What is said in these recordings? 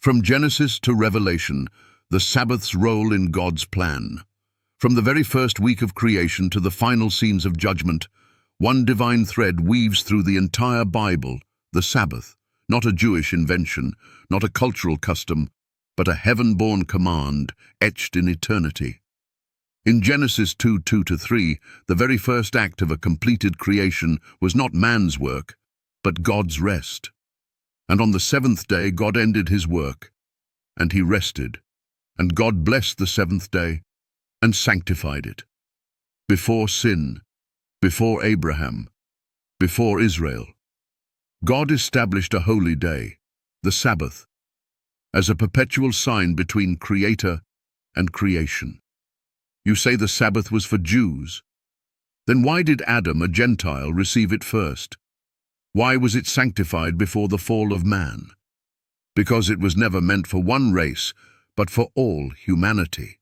From Genesis to Revelation, the Sabbath's role in God's plan. From the very first week of creation to the final scenes of judgment, one divine thread weaves through the entire Bible, the Sabbath, not a Jewish invention, not a cultural custom, but a heaven-born command etched in eternity. In Genesis 2:2-3, the very first act of a completed creation was not man's work, but God's rest. And on the seventh day God ended his work, and he rested. And God blessed the seventh day and sanctified it. Before sin, before Abraham, before Israel, God established a holy day, the Sabbath, as a perpetual sign between Creator and creation. You say the Sabbath was for Jews. Then why did Adam, a Gentile, receive it first? Why was it sanctified before the fall of man? Because it was never meant for one race, but for all humanity.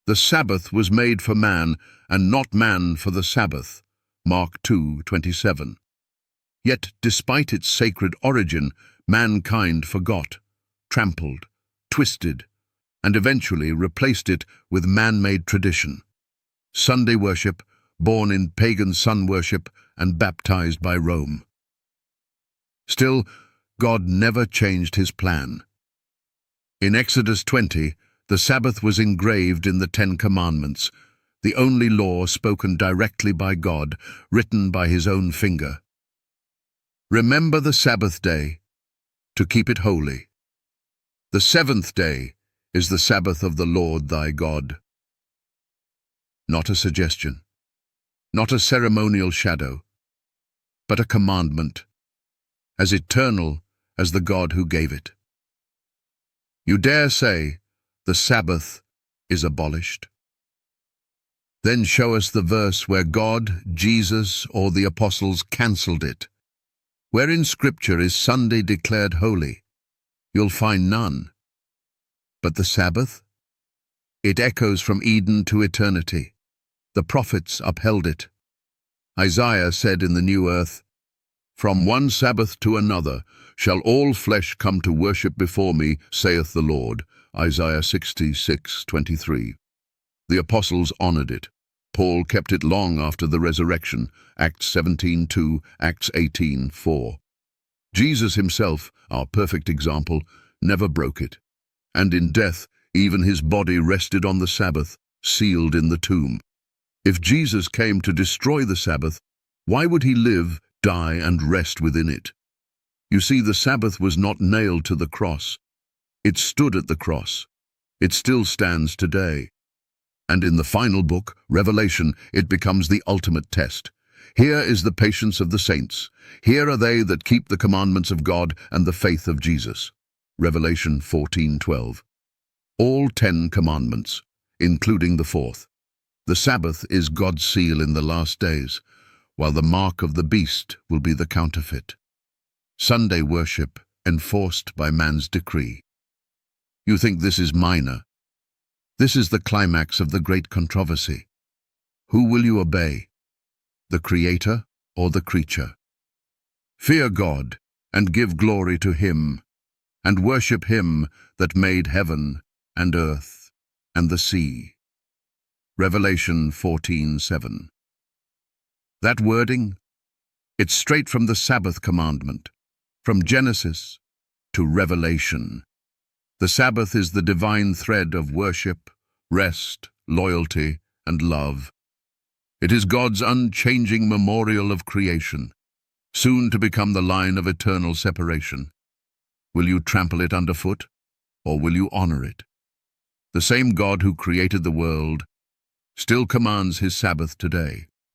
The Sabbath was made for man, and not man for the Sabbath. Mark 2:27. Yet, despite its sacred origin, mankind forgot, trampled, twisted, and eventually replaced it with man-made tradition. Sunday worship, born in pagan sun worship and baptized by Rome. Still, God never changed his plan. In Exodus 20, the Sabbath was engraved in the Ten Commandments, the only law spoken directly by God, written by his own finger. Remember the Sabbath day, to keep it holy. The seventh day is the Sabbath of the Lord thy God. Not a suggestion, not a ceremonial shadow, but a commandment, as eternal as the God who gave it. You dare say the Sabbath is abolished? Then show us the verse where God, Jesus, or the apostles cancelled it. Where in Scripture is Sunday declared holy? You'll find none. But the Sabbath? It echoes from Eden to eternity. The prophets upheld it. Isaiah said in the new earth, "From one Sabbath to another shall all flesh come to worship before me, saith the Lord." Isaiah 66:23. The apostles honored it. Paul kept it long after the resurrection, Acts 17:2, Acts 18:4. Jesus himself, our perfect example, never broke it. And in death, even his body rested on the Sabbath, sealed in the tomb. If Jesus came to destroy the Sabbath, why would he live, die, and rest within it? You see, the Sabbath was not nailed to the cross. It stood at the cross. It still stands today. And in the final book, Revelation, it becomes the ultimate test. Here is the patience of the saints. Here are they that keep the commandments of God and the faith of Jesus. Revelation 14:12. All 10 commandments, including the fourth. The Sabbath is God's seal in the last days, while the mark of the beast will be the counterfeit. Sunday worship enforced by man's decree. You think this is minor? This is the climax of the great controversy. Who will you obey? The Creator or the creature? Fear God and give glory to him, and worship him that made heaven and earth and the sea. Revelation 14:7. That wording? It's straight from the Sabbath commandment, from Genesis to Revelation. The Sabbath is the divine thread of worship, rest, loyalty, and love. It is God's unchanging memorial of creation, soon to become the line of eternal separation. Will you trample it underfoot, or will you honor it? The same God who created the world still commands his Sabbath today.